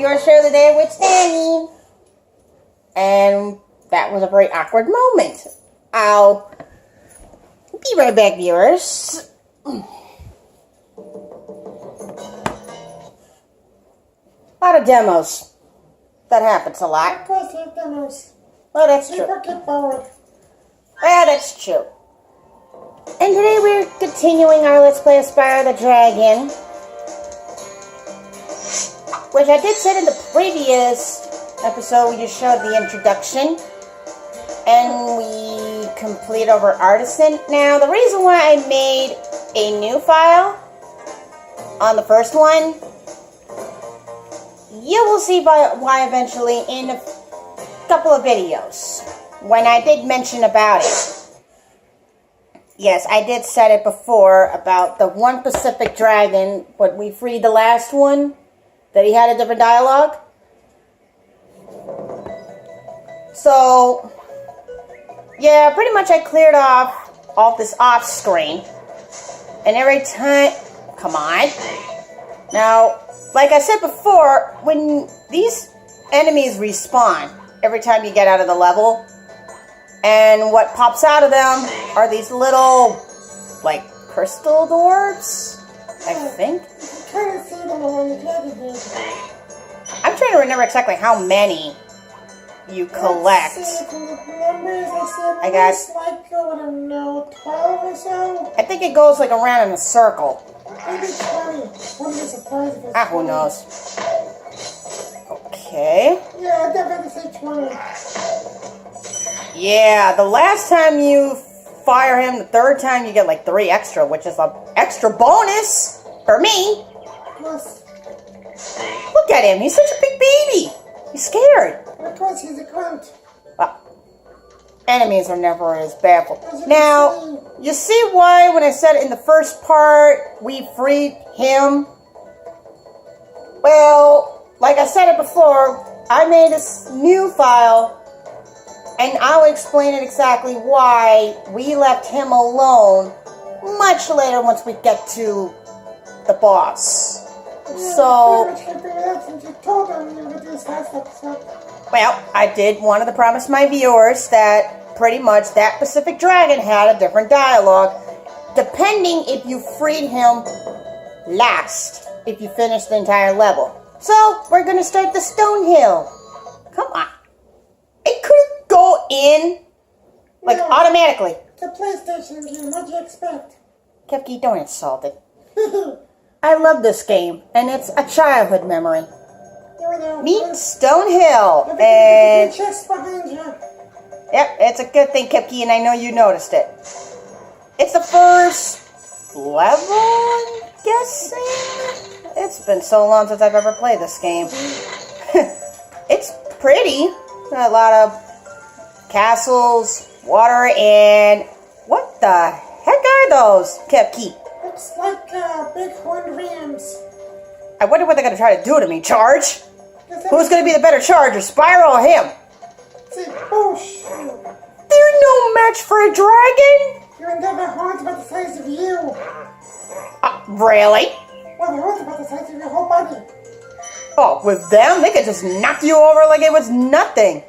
yours truly there with Stanny. And that was a very awkward moment. I'll be right back, viewers. A lot of demos. That happens a lot. Of course, there's demos. Well, that's true. People get bored. Well, that's true. And today we're continuing our Let's Play of Spyro the Dragon. Which I did say in the previous episode, we just showed the introduction. And we complete over Artisan. Now, the reason why I made a new file on the first one, you will see why eventually in a couple of videos. When I did mention about it. Yes, I did said it before about the one Pacific Dragon, but we freed the last one, that he had a different dialogue. So, yeah, pretty much I cleared off this off screen. And every time, come on. Now, like I said before, when these enemies respawn, every time you get out of the level, and what pops out of them are these little, like, crystal orbs, I think. I'm trying to remember exactly how many you collect. I got, like, I don't know, 12 or so? I think it goes like around in a circle. Maybe 20. Wouldn't be surprised if it's Ah, who 20. knows? Okay. Yeah, I'd definitely say 20. Yeah, the last time you fire him, the third time you get like 3 extra, which is an extra bonus for me. Plus, Look at him, he's such a big baby. He's scared. of course, he's a grunt. Well, enemies are never as bad. As you Now, can you see why when I said in the first part, we freed him? Well, like I said it before, I made this new file, and I'll explain it exactly why we left him alone much later once we get to the boss. So, pretty much can figure it out since you told them you would do this last episode. well, I did wanted to promise my viewers that pretty much that Pacific Dragon had a different dialogue, depending if you freed him last, if you finished the entire level. So, we're going to start the Stone Hill. Come on. It could go in, like, No. automatically. It's a PlayStation game, what'd you expect? Cupki, don't insult it. I love this game, and it's a childhood memory. Meet Stone Hill, and Chest behind you. yep, it's a good thing, Cupki, and I know you noticed it. It's the first level, I'm guessing? It's been so long since I've ever played this game. It's pretty. A lot of castles, water, and what the heck are those, Cupki? Looks like big horned rams. I wonder what they're going to try to do to me. Charge? Who's going to be the better charger, Spyro or him? See, oh shoot. They're no match for a dragon? Your endeavor horns about the size of you. Really? Well, the horns about the size of your whole body. Oh, with them, they could just knock you over like it was nothing.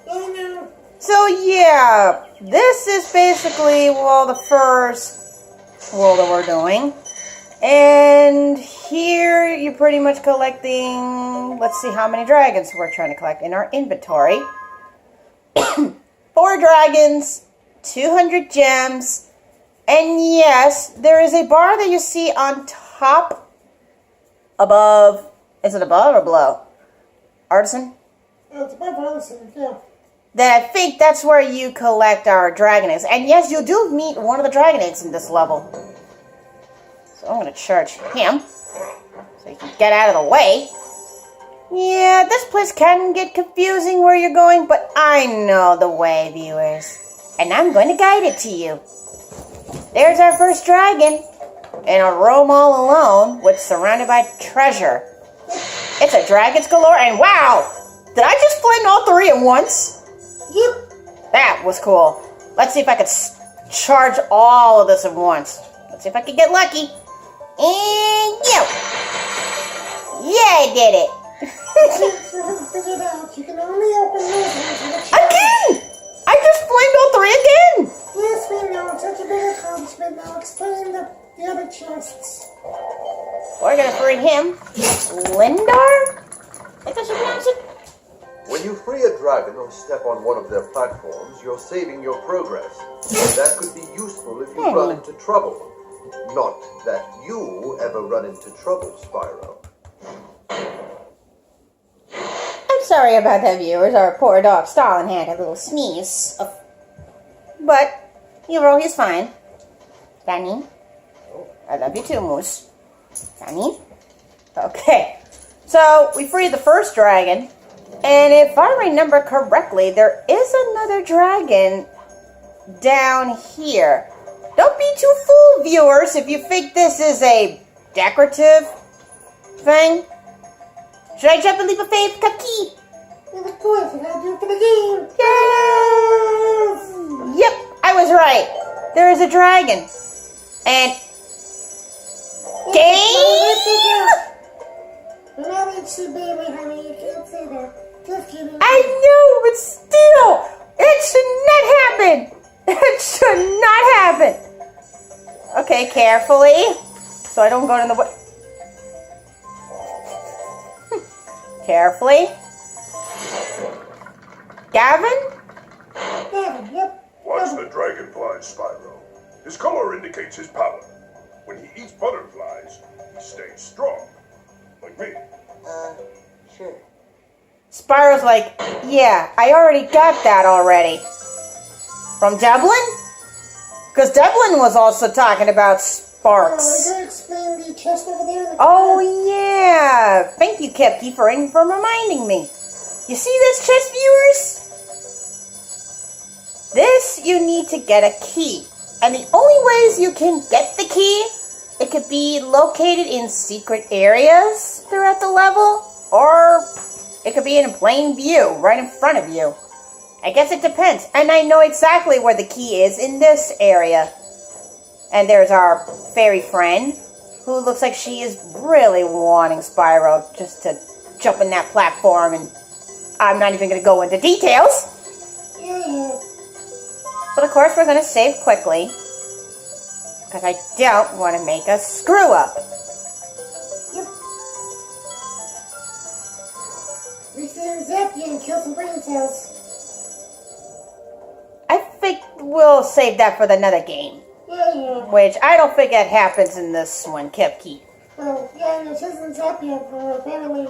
Oh no. So yeah, this is basically, well, the first world that we're doing. And here you're pretty much collecting, let's see how many dragons we're trying to collect in our inventory. 4 dragons, 200 gems, and yes, there is a bar that you see on top, above, is it above or below? Artisan? It's above Artisan, yeah. Then I think that's where you collect our dragon eggs. And yes, you do meet one of the dragon eggs in this level. So I'm going to charge him, so he can get out of the way. Yeah, this place can get confusing where you're going, but I know the way, viewers. And I'm going to guide it to you. There's our first dragon, in a room all alone, with surrounded by treasure. It's a dragon's galore, and wow! Did I just flame all 3 at once? Yep. That was cool. Let's see if I could charge all of this at once. Let's see if I can get lucky. And yeah, I did it. You haven't figured out. You can only open those ones with a chest. Again! I just flamed all three again! Yes, we know. Such a big accomplishment. Now explain the other chests. We're gonna free him. Lindar? I thought you pronounced it. When you free a dragon or step on one of their platforms, you're saving your progress. That could be useful if you run into trouble. Not that you ever run into trouble, Spyro. I'm sorry about that, viewers. Our poor dog Stalin had a little sneeze. But, he's fine. Danny? I love you too, Moose. Danny? Okay. So, we freed the first dragon. And if I remember correctly, there is another dragon down here. Don't be too fooled, viewers, if you think this is a decorative thing. Should I jump and leap of faith, Cupki? Well, of course, you gotta do it for the game. Yes! Yep, I was right. There is a dragon. And... game? You're not actually baby, honey. You can't say that. Just kidding. I know, but still, it should not happen. It should not happen. Okay, carefully, so I don't go in the way. Carefully. Gavin? Gavin, yep. Watch the dragonfly, Spyro. His color indicates his power. When he eats butterflies, he stays strong. Like me. Sure. Spyro's like, yeah, I already got that already. From Devlin? Because Devlin was also talking about sparks. Can you explain the chest over there? Oh, yeah. Thank you, Cupki, for reminding me. You see this chest, viewers? This, you need to get a key. And the only ways you can get the key, it could be located in secret areas throughout the level, or it could be in plain view, right in front of you. I guess it depends. And I know exactly where the key is in this area. And there's our fairy friend, who looks like she is really wanting Spyro just to jump in that platform, and I'm not even going to go into details. Yeah. But of course we're going to save quickly, because I don't want to make a screw up. Yep. We can zap you and kill some brain cells. I think we'll save that for another game, Yeah. which I don't think that happens in this one, Cupki. Well, yeah, and it doesn't zap you apparently.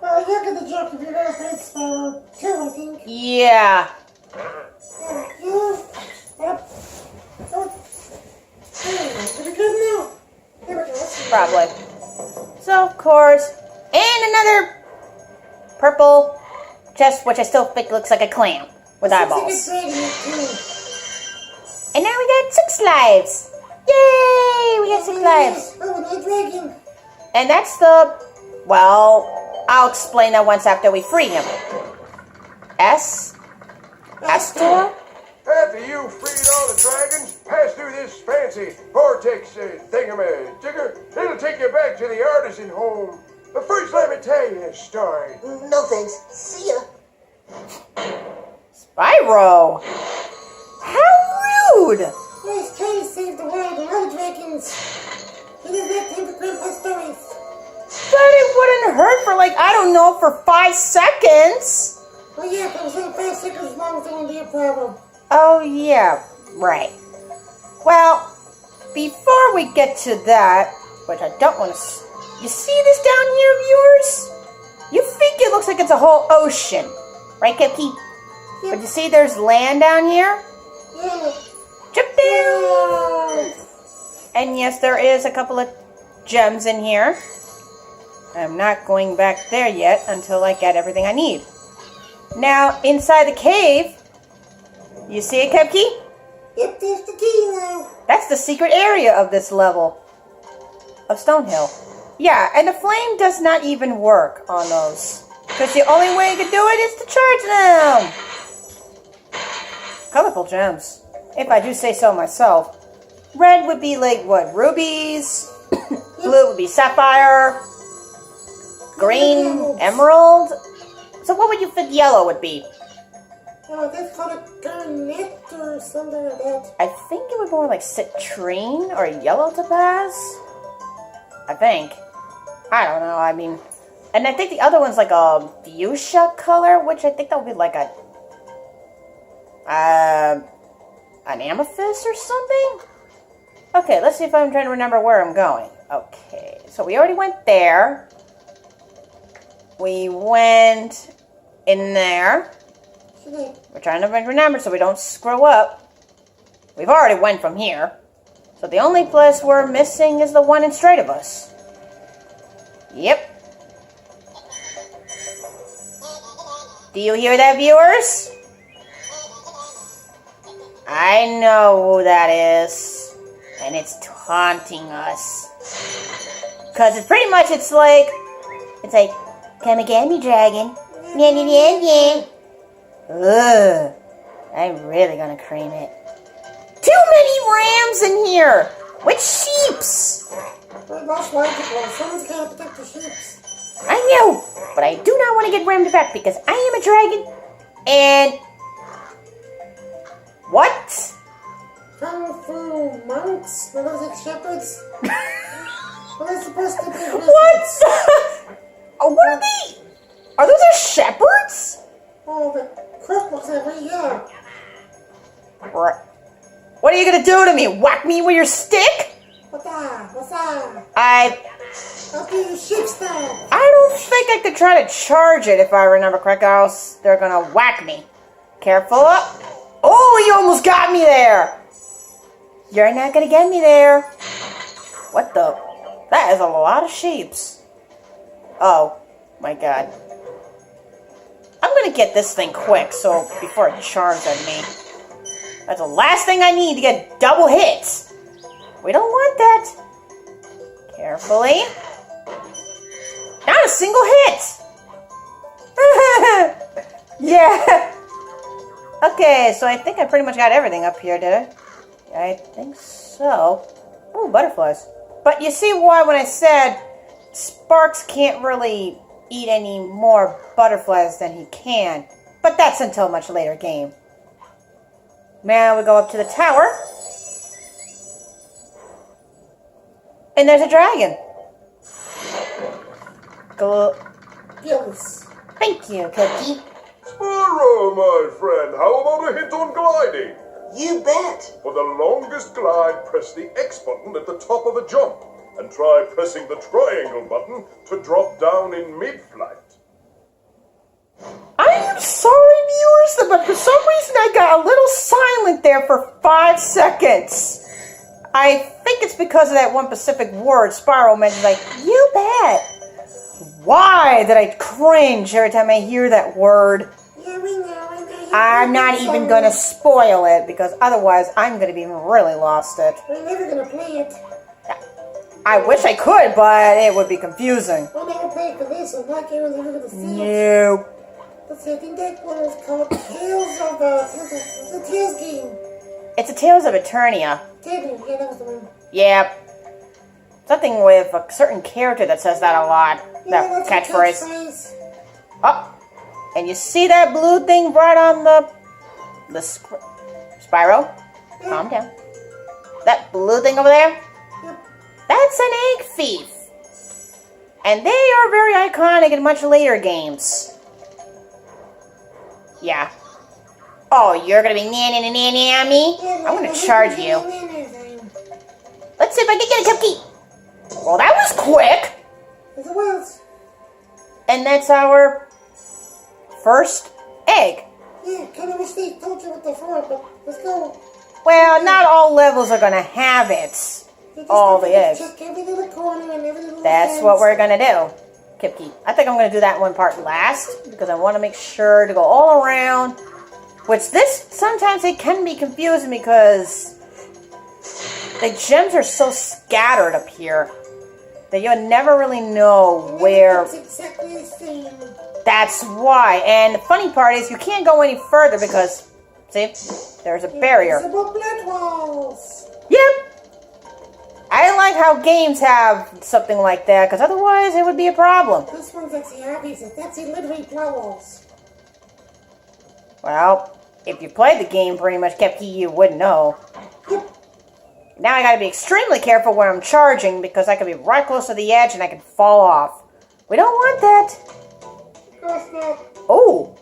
Well, you get the joke if you're gonna play Spyro too, I think. Yeah. Yeah, you. Yep. Oh. Pretty good now. Here we go. Probably. So, of course, and another purple chest, which I still think looks like a clam with eyeballs. And now we got 6 lives. Yay! We got 6 lives. Oh, another dragon. And that's the, well, I'll explain that once after we free him. Astor? After you freed all the dragons, pass through this fancy vortex thingamajigger. It'll take you back to the artisan home. But first, let me tell you a story. No thanks. See ya. Spyro! How rude! He's trying to save the world and other dragons. He does that thing for Grandpa stories. But it wouldn't hurt for like, I don't know, for 5 seconds. Well, yeah, if it was only 5 seconds long, it wouldn't be a problem. Oh, yeah, right. Well, before we get to that, which I don't want to... You see this down here, viewers? You think it looks like it's a whole ocean. Right, Cupki? Yep. But you see there's land down here? Yeah. Jump down! And yes, there is a couple of gems in here. I'm not going back there yet until I get everything I need. Now, inside the cave, you see it, Cupki? Yep, there's the key now. That's the secret area of this level of Stonehill. Yeah, and the flame does not even work on those, because the only way you can do it is to charge them. Colorful gems, if I do say so myself. Red would be like, what, rubies? Blue would be sapphire. green, emerald. So what would you think yellow would be? Oh, that's called a garnet or something like that. I think it would be more like citrine or yellow topaz. I think. I don't know. I mean, and I think the other one's like a fuchsia color, which I think that would be like an amethyst or something. Okay, let's see if I'm trying to remember where I'm going. Okay, so we already went there. We went in there. We're trying to remember so we don't screw up. We've already went from here. So the only place we're missing is the one in straight of us. Yep. Do you hear that, viewers? I know who that is. And it's taunting us. Because it's pretty much, it's like, come again, me dragon. Yeah, yeah, yeah, yeah. Ugh. I'm really gonna cream it. Too many rams in here! With sheeps! That's logical. Someone's gotta protect the sheep. I know, but I do not want to get rammed back because I am a dragon. And... What? Kung Fu monks? Are those like shepherds? What are they supposed to be? What? What are they? Are those our shepherds? Oh, the crook looks like right here. What are you gonna do to me? Whack me with your stick? What's that? What's that? I'll do your sheep stuff. I don't think I could try to charge it if I remember correctly, or else they're gonna whack me. Careful. Oh, you almost got me there. You're not gonna get me there. What the? That is a lot of sheeps. Oh, my God. I'm gonna get this thing quick, so before it charges at me. That's the last thing I need to get double hits. We don't want that. Carefully. Not a single hit. Yeah. Okay, so I think I pretty much got everything up here, did I? I think so. Oh, butterflies. But you see why when I said Sparks can't really eat any more butterflies than he can. But that's until a much later game. Now we go up to the tower. And there's a dragon. Go. Yes. Thank you, Cupki. Spyro, my friend, how about a hint on gliding? You bet. For the longest glide, press the X button at the top of a jump, and try pressing the triangle button to drop down in mid-flight. I am sorry, viewers, but for some reason I got a little silent there for 5 seconds. I think it's because of that one specific word Spyro mentioned, like, you bet. Why did I cringe every time I hear that word? Yeah, we know. I'm not even going to spoil it, because otherwise I'm going to be really lost it. We're never gonna play it. I wish I could, but it would be confusing. We'll never play it for this, so that game was never gonna see it. No. Let's see, I think that one was called Tales of, it's a Tales game. It's a Tales of Eternia. Yeah, that was the one. Yep. Something with a certain character that says that a lot. Yeah, That that's a catchphrase. Oh. And you see that blue thing right on the Spyro? Yeah. Calm down. That blue thing over there? Yep. That's an egg thief. And they are very iconic in much later games. Yeah. Oh, you're gonna be nanny on me? I'm gonna charge you. Let's see if I can get a Cupki. Well, that was quick. Yes, it was. And that's our first egg. Yeah, kind of wish they told you what they're for, but let's go. Well, not all levels are gonna have it. All the eggs. Check every little corner and every little That's fence. what we're gonna do. Cupki. I think I'm gonna do that one part last because I want to make sure to go all around. Which this sometimes it can be confusing because the gems are so scattered up here that you'll never really know where. It's exactly the same. That's why. And the funny part is you can't go any further because see, there's a barrier. It's about blood walls. Yep. I like how games have something like that, because otherwise it would be a problem. This one's actually obvious. That's literally flowers. Well, if you played the game pretty much, Cupki, you would know. Now I gotta be extremely careful when I'm charging, because I could be right close to the edge and I could fall off. We don't want that. Of course not. Oh.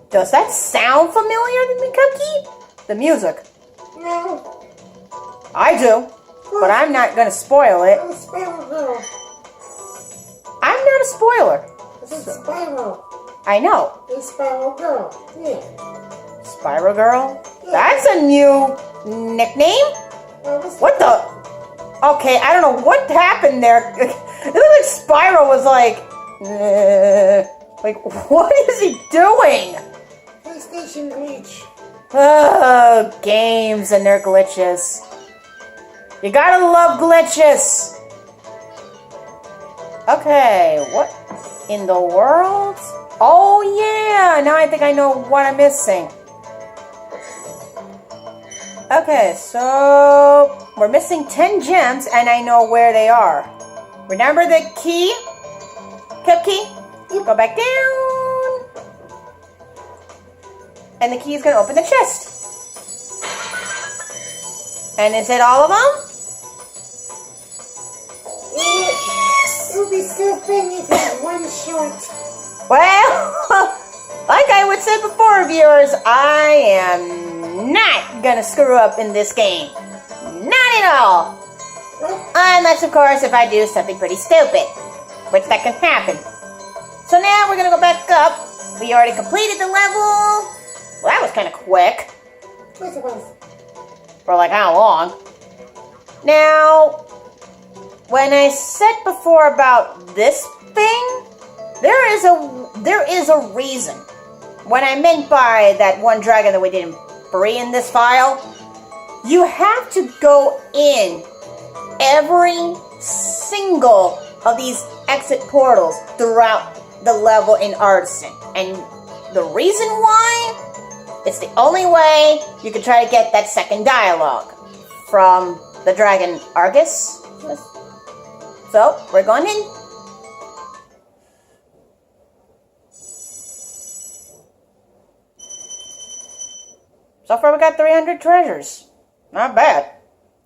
Does that sound familiar to me, Cupki? The music. No. I do, but I'm not gonna spoil it. I'm a Spyro girl. I'm not a spoiler. This is Spyro. I know. A Spyro girl. Yeah. Spyro Girl? That's a new nickname? What the? Okay, I don't know what happened there. It looked like Spyro was like, what is he doing? PlayStation glitch. Oh, games and their glitches. You gotta love glitches. Okay, what in the world? Oh yeah, now I think I know what I'm missing. Okay, so we're missing 10 gems and I know where they are. Remember the key? Cupki? Go back down. And the key is going to open the chest. And is it all of them? Yes! It would be so fun if it's one shot. Well, like I would say before, viewers, I am not going to screw up in this game. Not at all. Unless, of course, if I do something pretty stupid. Which that can happen. So now we're going to go back up. We already completed the level. Well, that was kind of quick. Yes, it was. For like how long? Now, when I said before about this thing, there is a reason. What I meant by that one dragon that we didn't free in this file, you have to go in every single of these exit portals throughout the level in Artisan. And the reason why, it's the only way you can try to get that second dialogue from the dragon Argus. So, we're going in. So far we got 300 treasures. Not bad.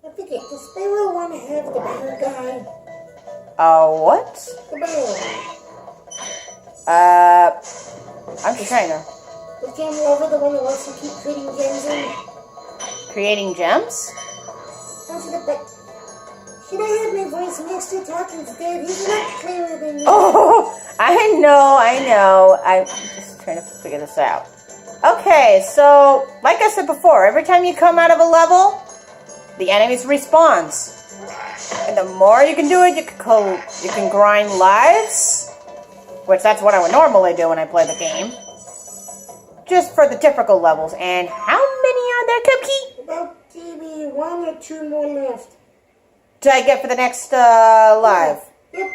I forget, does Spyro want to have the bear guy? What? The bear. I'm just trying to... The gem lover, the one that wants to keep creating gems in. Creating gems? Should I have my voice mixed to talking instead? He's not clearer than me. Oh, I know. I'm just trying to figure this out. Okay, so, like I said before, every time you come out of a level, the enemies respawns. And the more you can do it, you can grind lives, which that's what I would normally do when I play the game. Just for the typical levels. And how many are there, Cupki? About maybe 1 or 2 more left. Did I get for the next live? Yep.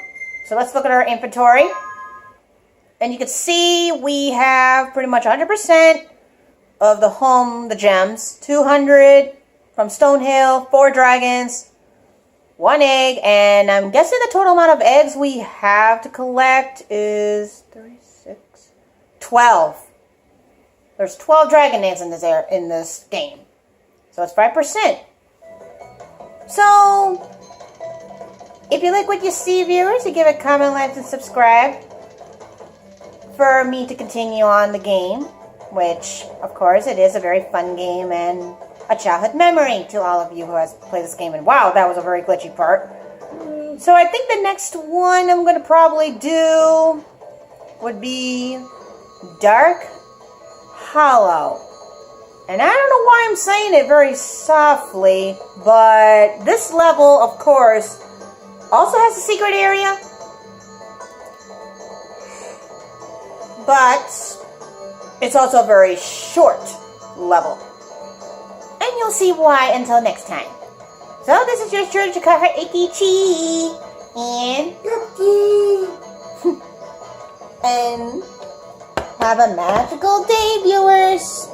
So let's look at our inventory. And you can see we have pretty much 100% of the gems. 200 from Stonehill, 4 dragons, 1 egg, and I'm guessing the total amount of eggs we have to collect is 36, 12. There's 12 dragon eggs in this game. So it's 5%. So, if you like what you see, viewers, you give it a comment, like, and subscribe for me to continue on the game, which, of course, it is a very fun game and a childhood memory to all of you who has played this game. And wow, that was a very glitchy part. So I think the next one I'm going to probably do would be Dark Hollow. And I don't know why I'm saying it very softly, but this level, of course, also has a secret area. But it's also a very short level. And you'll see why until next time. So this is your George Chikara Ikichi. And Cupki. and have a magical day, viewers.